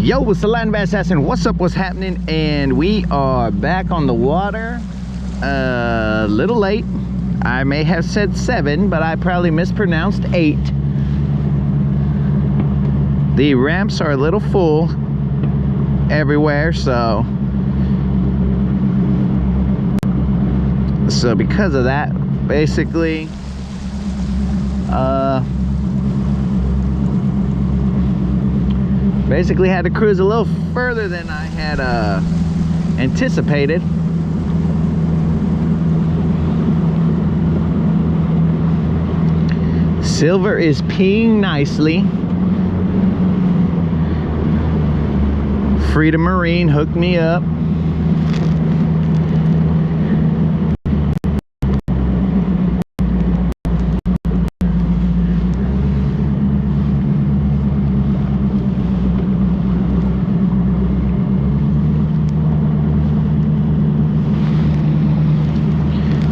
Yo, what's the Land Bass Assassin? What's up? What's happening? And we are back on the water. A little late. I may have said 7, but I probably mispronounced 8. The ramps are a little full everywhere, so because of that, basically had to cruise a little further than I had anticipated. Silver is peeing nicely. Freedom Marine hooked me up.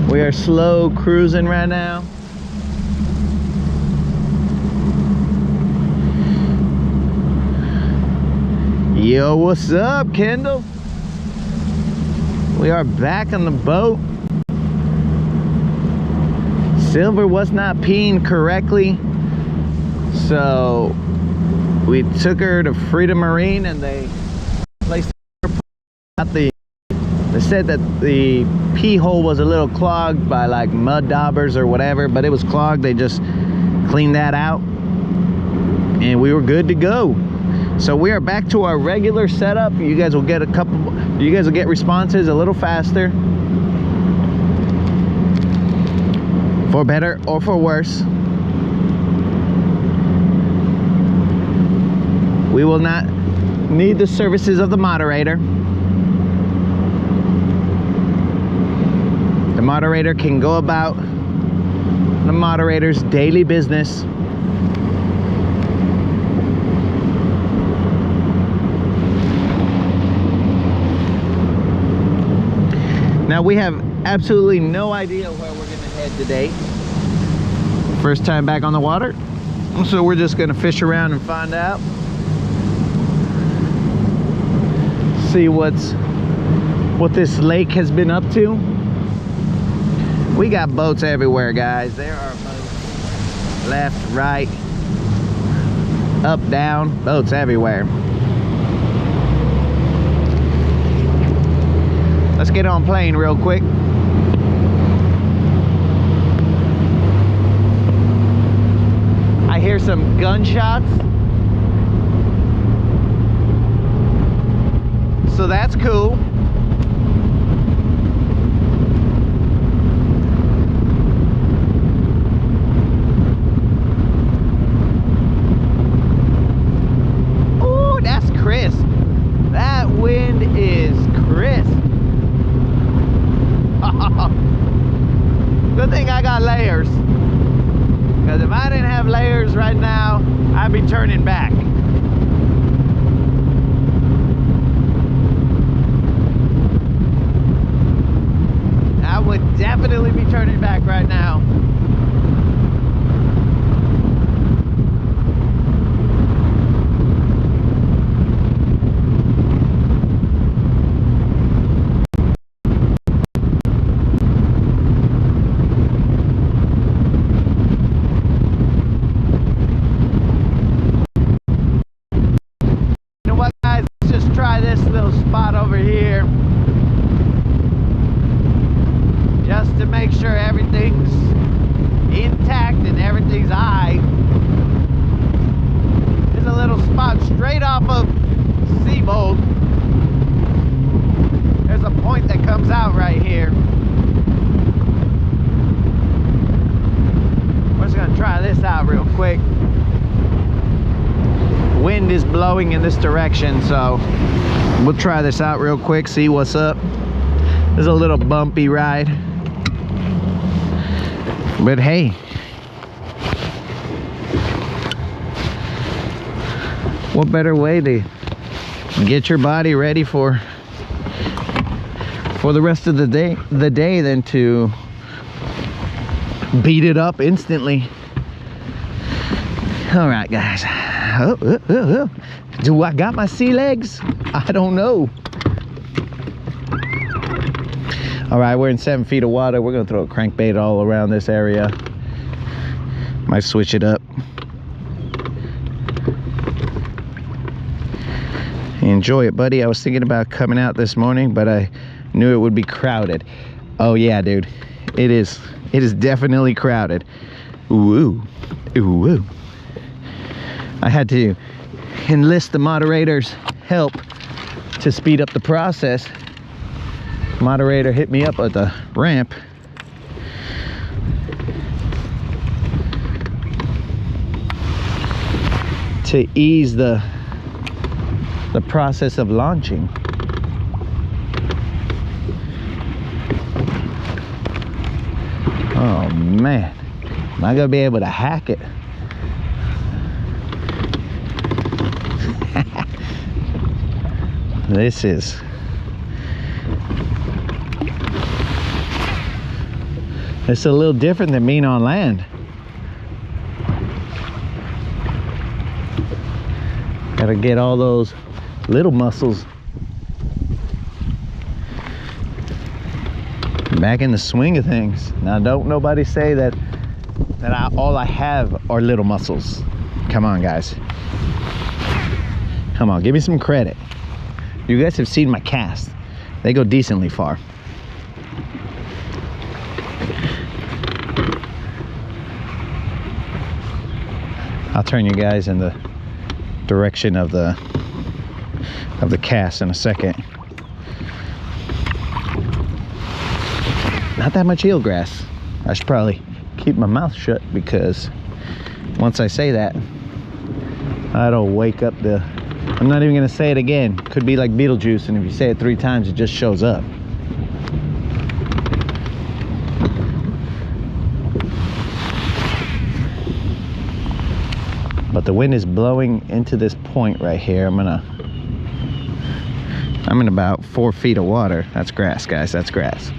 We are slow cruising right now. Yo, what's up, Kendall? We are back on the boat. Silver was not peeing correctly, so we took her to Freedom Marine and they placed her at the. They said that the pee hole was a little clogged by like mud daubers or whatever, but it was clogged. They just cleaned that out and we were good to go. So we are back to our regular setup. You guys will get responses a little faster, for better or for worse. We will not need the services of the moderator. The moderator can go about the moderator's daily business. Now we have absolutely no idea where we're gonna head today. First time back on the water, so we're just gonna fish around and find out. See what this lake has been up to. We got boats everywhere, guys. There are boats left, right, up, down, boats everywhere. Let's get on plane real quick. I hear some gunshots, so that's cool. Oh, that's crisp. That wind is crisp. Good thing I got layers, because if I didn't have layers right now, I'd be turning back. I would definitely be turning back right now. Over here, just to make sure everything's intact and everything's aight. There's a little spot straight off of Seabold. There's a point that comes out right here. We're just gonna try this out real quick. Wind is blowing in this direction, so we'll try this out real quick, see what's up. There's a little bumpy ride, but hey, what better way to get your body ready for the rest of the day than to beat it up instantly. All right, guys. Do I got my sea legs? I don't know. All right, we're in 7 feet of water. We're gonna throw a crankbait all around this area. Might switch it up. Enjoy it, buddy. I was thinking about coming out this morning, but I knew it would be crowded. Oh yeah, dude. It is definitely crowded. Ooh, ooh, ooh. I had to enlist the moderator's help to speed up the process. Moderator hit me up at the ramp. To ease the process of launching. Oh man, am I gonna be able to hack it? It's a little different than being on land. Gotta get all those little muscles back in the swing of things. Now don't nobody say that all I have are little muscles. Come on, guys. Come on, give me some credit. You guys have seen my cast. They go decently far. I'll turn you guys in the direction of the cast in a second. Not that much eelgrass. I should probably keep my mouth shut, because once I say that, that'll wake up the... I'm not even gonna say it again. Could be like Beetlejuice, and if you say it 3 times, it just shows up. But the wind is blowing into this point right here. I'm in about 4 feet of water. That's grass, guys, that's grass.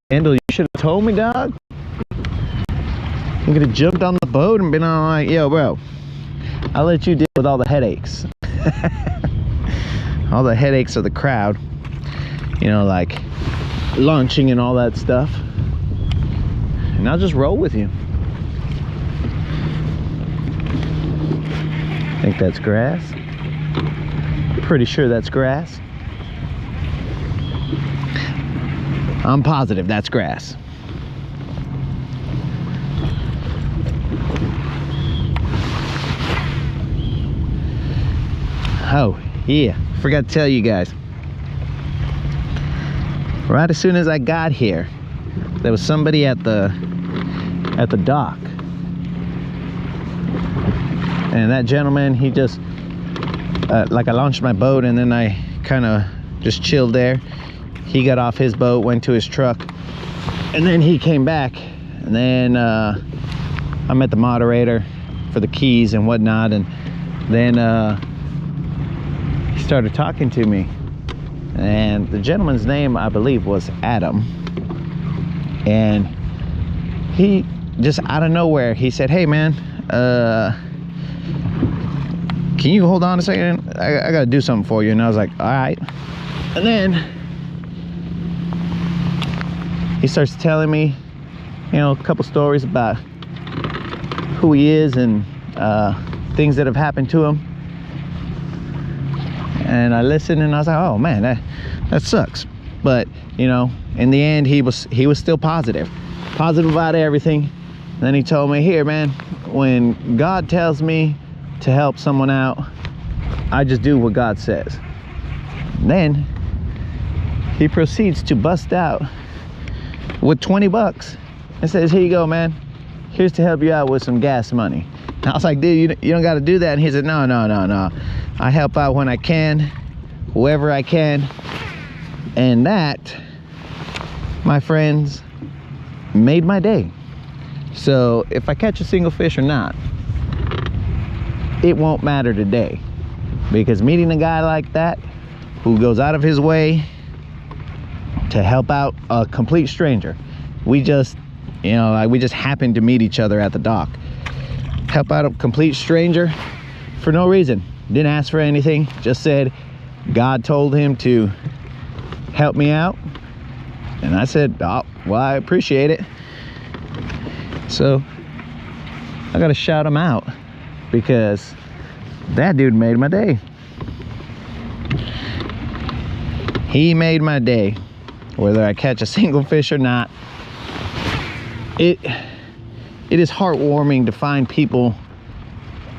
Handle, you should have told me, dog. You could have jumped on the boat and been on like, yo, bro, I'll let you deal with all the headaches. All the headaches of the crowd, you know, like launching and all that stuff, and I'll just roll with you. I think that's grass. Pretty sure that's grass. I'm positive that's grass. Oh yeah, forgot to tell you guys, right as soon as I got here, there was somebody at the dock, and that gentleman, he just like, I launched my boat and then I kind of just chilled there. He got off his boat, went to his truck, and then he came back, and then I met the moderator for the keys and whatnot, and then he started talking to me, and the gentleman's name, I believe, was Adam, and he just out of nowhere, he said, hey man, can you hold on a second? I gotta do something for you. And I was like, all right. And then he starts telling me, you know, a couple stories about who he is and things that have happened to him. And I listened and I was like, oh man, that sucks. But you know, in the end, he was still positive about everything. And then he told me, here man, when God tells me to help someone out, I just do what God says. And then he proceeds to bust out with 20 bucks and says, here you go, man, here's to help you out with some gas money. And I was like, dude, you don't got to do that. And he said, no, I help out when I can, whoever I can. And that, my friends, made my day. So if I catch a single fish or not, it won't matter today, because meeting a guy like that who goes out of his way to help out a complete stranger, we just, you know, like, we just happened to meet each other at the dock. Help out a complete stranger for no reason. Didn't ask for anything, just said God told him to help me out, and I said, oh, well, I appreciate it. So I gotta shout him out, because that dude made my day. He made my day. Whether I catch a single fish or not, it is heartwarming to find people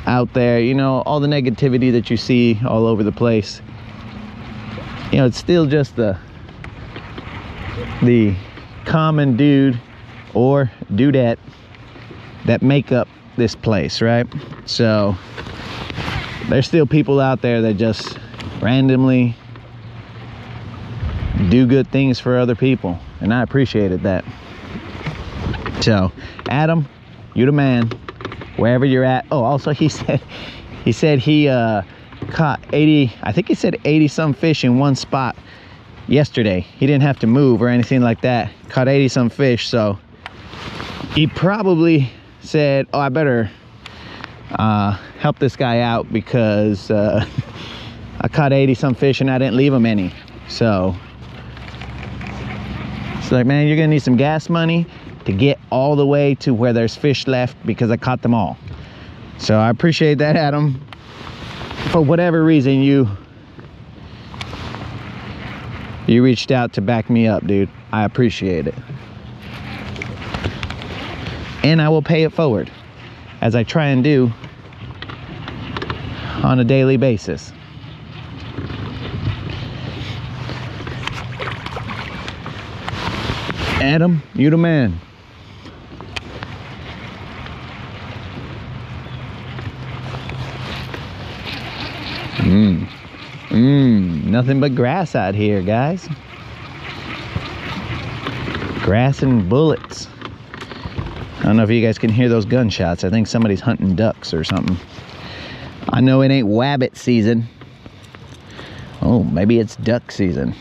out there. You know, all the negativity that you see all over the place, you know, it's still just the common dude or dudette that make up this place, right? So there's still people out there that just randomly do good things for other people, and I appreciated that. So Adam, you the man, wherever you're at. Oh, also he said he caught 80, I think he said 80 some fish in one spot yesterday. He didn't have to move or anything like that. Caught 80 some fish. So he probably said, oh, I better help this guy out, because I caught 80 some fish and I didn't leave him any. So it's like, man, you're gonna need some gas money to get all the way to where there's fish left, because I caught them all. So I appreciate that, Adam. For whatever reason, you reached out to back me up, dude. I appreciate it. And I will pay it forward, as I try and do on a daily basis. Adam, you the man. Nothing but grass out here, guys. Grass and bullets. I don't know if you guys can hear those gunshots. I think somebody's hunting ducks or something. I know it ain't wabbit season. Oh, maybe it's duck season.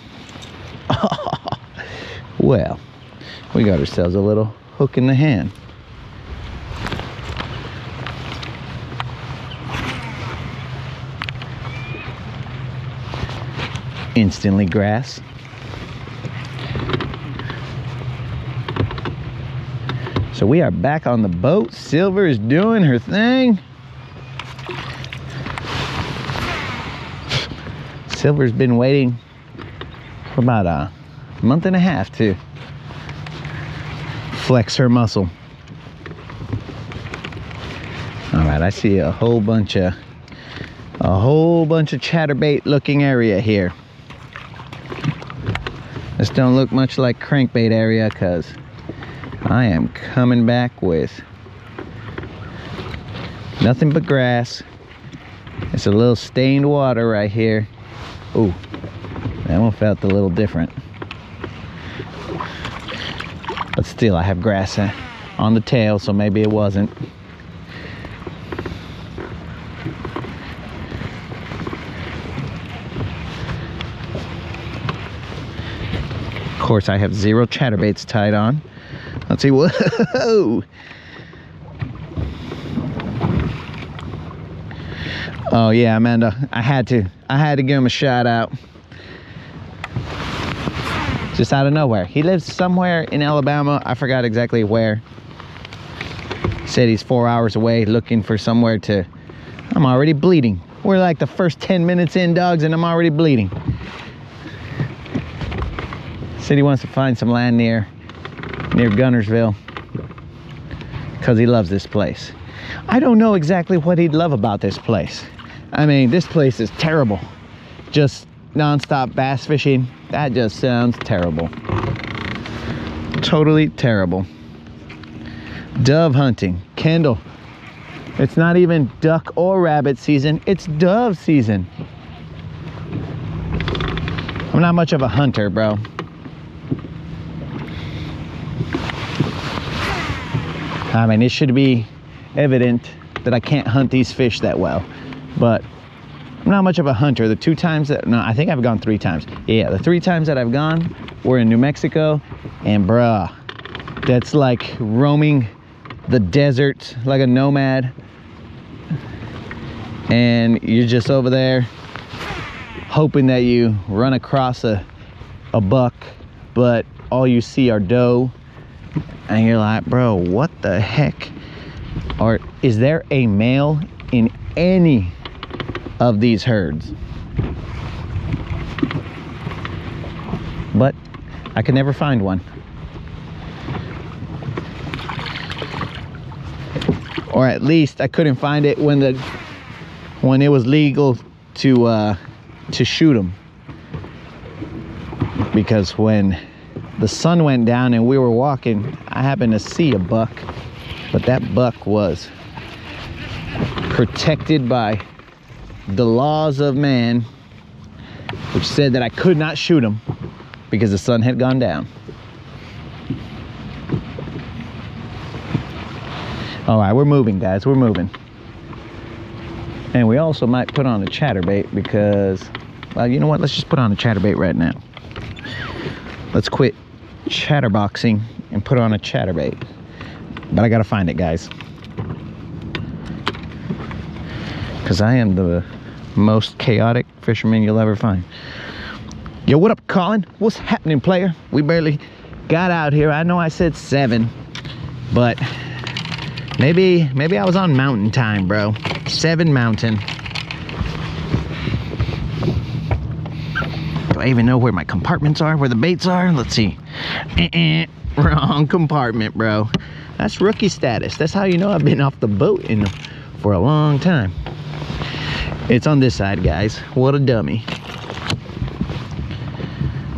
Well, we got ourselves a little hook in the hand. Instantly grass. So we are back on the boat. Silver is doing her thing. Silver's been waiting for about a month and a half to flex her muscle. All right, I see a whole bunch of chatterbait looking area here. This don't look much like crankbait area, because I am coming back with nothing but grass. It's a little stained water right here. Ooh, that one felt a little different. But still, I have grass on the tail, so maybe it wasn't. Of course, I have 0 chatterbaits tied on. Let's see. Whoa! Oh yeah, Amanda, I had to give him a shout out. Just out of nowhere. He lives somewhere in Alabama. I forgot exactly where. He said he's 4 hours away looking for somewhere to... I'm already bleeding. We're like the first 10 minutes in, dogs, and I'm already bleeding. Said he wants to find some land near Guntersville, because he loves this place. I don't know exactly what he'd love about this place. I mean, this place is terrible. Just non-stop bass fishing. That just sounds terrible. Totally terrible. Dove hunting. Kendall, it's not even duck or rabbit season, it's dove season. I'm not much of a hunter, bro. I mean, it should be evident that I can't hunt these fish that well. But I'm not much of a hunter. The 2 times that, no, I think I've gone 3 times. Yeah, the 3 times that I've gone were in New Mexico, and bruh, that's like roaming the desert like a nomad. And you're just over there hoping that you run across a buck, but all you see are doe. And you're like, bro, what the heck? Or is there a male in any of these herds? But I could never find one. Or at least I couldn't find it when it was legal to shoot them. Because when the sun went down and we were walking, I happened to see a buck, but that buck was protected by the laws of man, which said that I could not shoot him because the sun had gone down. All right, we're moving, guys, we're moving. And we also might put on a chatterbait because, well, you know what? Let's just put on a chatterbait right now. Let's quit chatterboxing and put on a chatterbait. But I gotta find it, guys. Because I am the most chaotic fisherman you'll ever find. Yo, what up, Colin? What's happening, player? We barely got out here. I know I said 7, but maybe I was on mountain time, bro. 7 mountain. Do I even know where my compartments are, where the baits are? Let's see. Wrong compartment, bro. That's rookie status. That's how you know I've been off the boat for a long time. It's on this side, guys. What a dummy.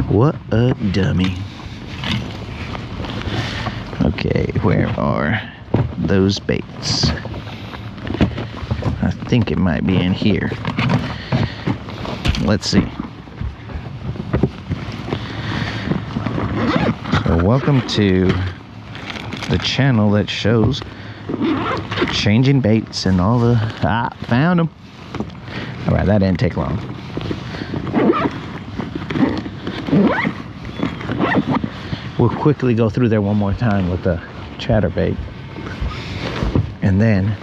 What a dummy. Okay, where are those baits? I think it might be in here. Let's see. So welcome to the channel that shows changing baits and all the... found them. All right, that didn't take long. We'll quickly go through there one more time with the chatterbait, and then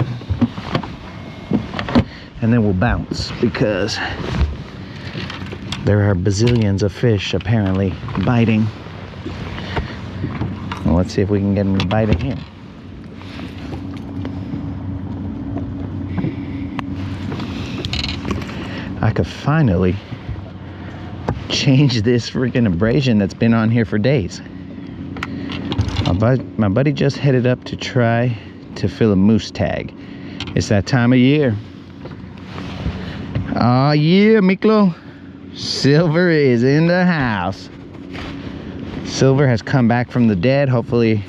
we'll bounce, because there are bazillions of fish apparently biting. Well, let's see if we can get them to bite again. I could finally change this freaking abrasion that's been on here for days. My buddy just headed up to try to fill a moose tag. It's that time of year. Oh yeah, Miklo. Silver is in the house. Silver has come back from the dead. Hopefully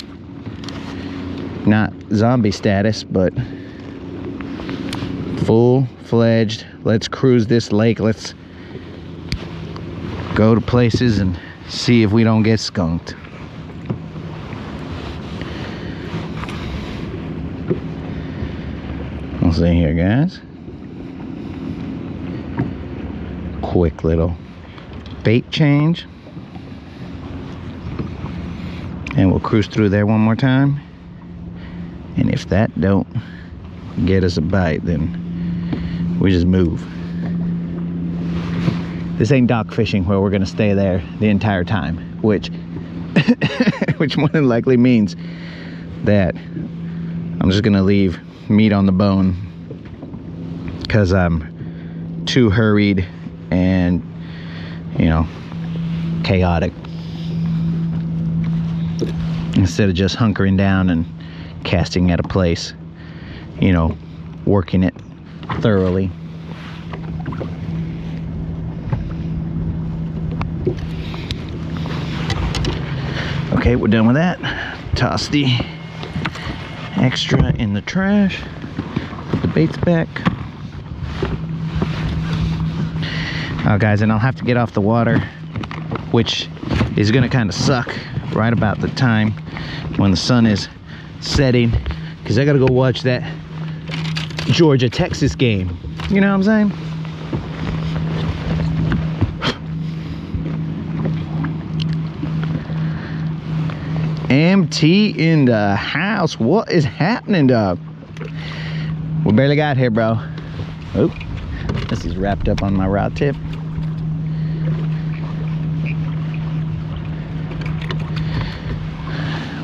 not zombie status, but full-fledged. Let's cruise this lake. Let's go to places and see if we don't get skunked. We'll see here, guys. Quick little bait change. And we'll cruise through there one more time. And if that don't get us a bite, then we just move. This ain't dock fishing where we're gonna stay there the entire time, which more than likely means that I'm just gonna leave meat on the bone because I'm too hurried and, you know, chaotic, instead of just hunkering down and casting at a place, you know, working it thoroughly. Okay, we're done with that. Toss the extra in the trash. Put the baits back. Oh, guys, and I'll have to get off the water, which is gonna kind of suck right about the time when the sun is setting, because I gotta go watch that Georgia-Texas game. You know what I'm saying? MT in the house. What is happening, dog? We barely got here, bro. Oh, this is wrapped up on my rod tip.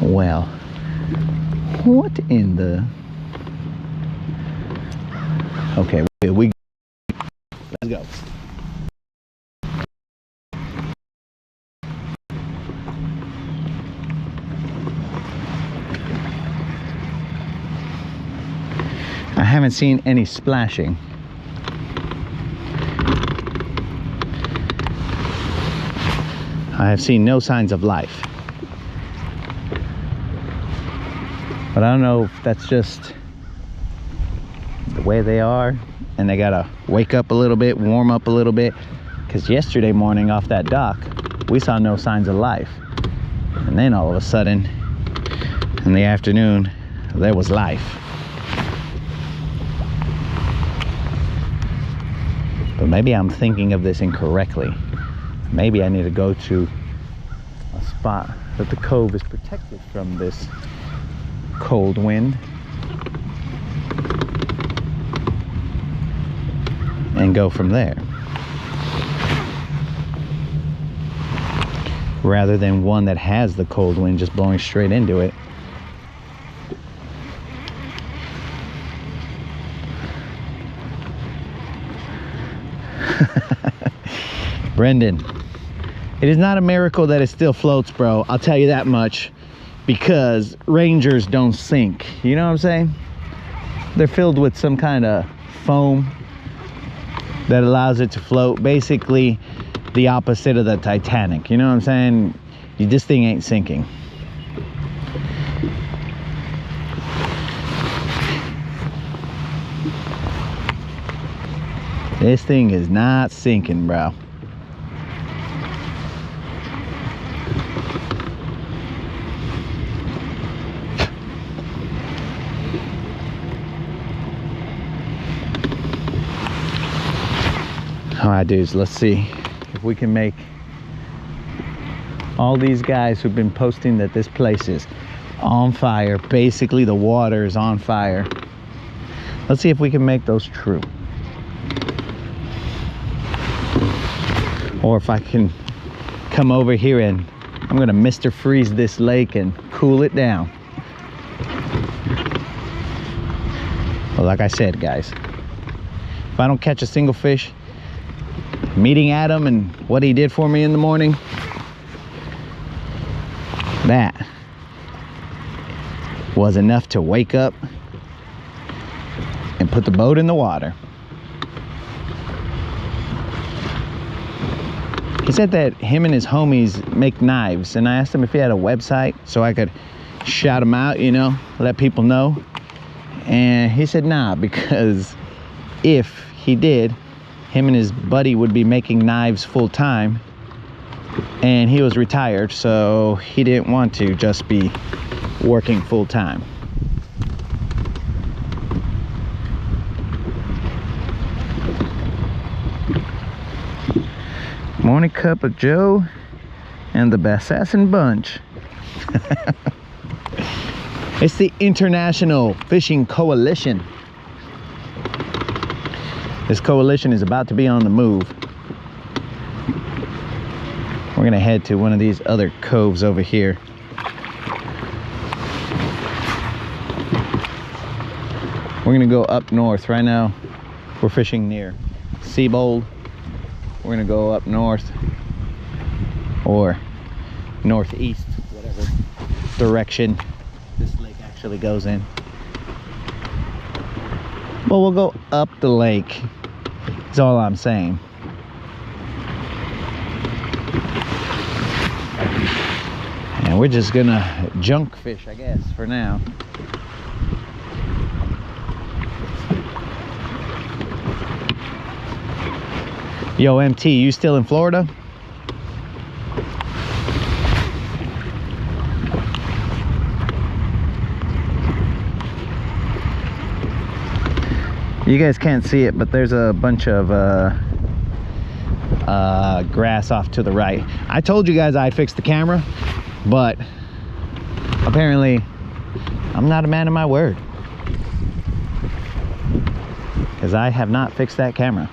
Well, what in the... Okay, we let's go. I haven't seen any splashing. I have seen no signs of life. But I don't know if that's just the way they are and they gotta wake up a little bit, warm up a little bit. Because yesterday morning off that dock, we saw no signs of life. And then all of a sudden, in the afternoon, there was life. But maybe I'm thinking of this incorrectly. Maybe I need to go to a spot that the cove is protected from this cold wind and go from there, rather than one that has the cold wind just blowing straight into it. Brendan, it is not a miracle that it still floats, bro. I'll tell you that much, because Rangers don't sink. You know what I'm saying? They're filled with some kind of foam that allows it to float. Basically the opposite of the Titanic. You know what I'm saying? This thing ain't sinking. This thing is not sinking, bro. All right, dudes, let's see if we can make all these guys who've been posting that this place is on fire, basically the water is on fire. Let's see if we can make those true. Or if I can come over here and I'm gonna Mr. Freeze this lake and cool it down. Well, like I said, guys, if I don't catch a single fish, meeting Adam and what he did for me in the morning, that was enough to wake up and put the boat in the water. He said that him and his homies make knives, and I asked him if he had a website so I could shout him out, you know, let people know. And he said nah, because if he did, him and his buddy would be making knives full time, and he was retired, so he didn't want to just be working full time. Morning cup of Joe and the Bassassin Bunch. It's the International Fishing Coalition. This coalition is about to be on the move. We're gonna head to one of these other coves over here. We're gonna go up north. Right now, we're fishing near Seabold. We're gonna go up north or northeast, whatever direction this lake actually goes in. Well, we'll go up the lake, is all I'm saying. And we're just gonna junk fish, I guess, for now. Yo, MT, you still in Florida? You guys can't see it, but there's a bunch of grass off to the right. I told you guys I fixed the camera, but apparently I'm not a man of my word, because I have not fixed that camera.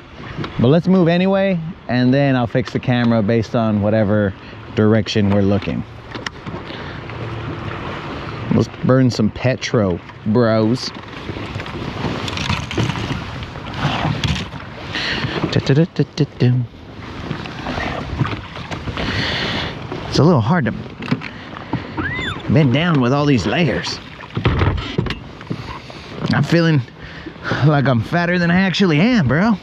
But let's move anyway, and then I'll fix the camera based on whatever direction we're looking. Let's burn some petrol, bros. It's a little hard to bend down with all these layers. I'm feeling like I'm fatter than I actually am, bro.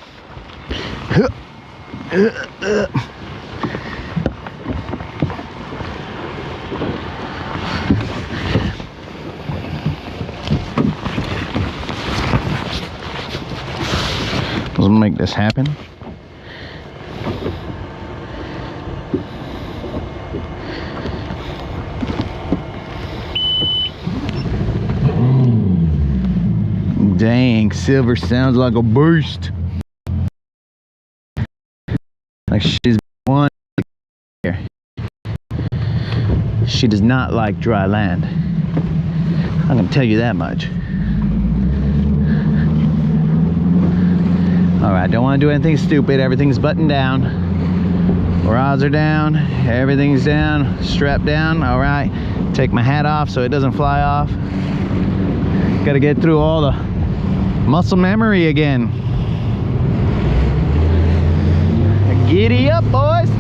Let's make this happen. Dang, Silver sounds like a beast. Like she's one here. She does not like dry land. I'm gonna tell you that much. Alright, don't want to do anything stupid. Everything's buttoned down. Rods are down. Everything's down. Strapped down. Alright. Take my hat off so it doesn't fly off. Gotta get through all the muscle memory again. Giddy up, boys.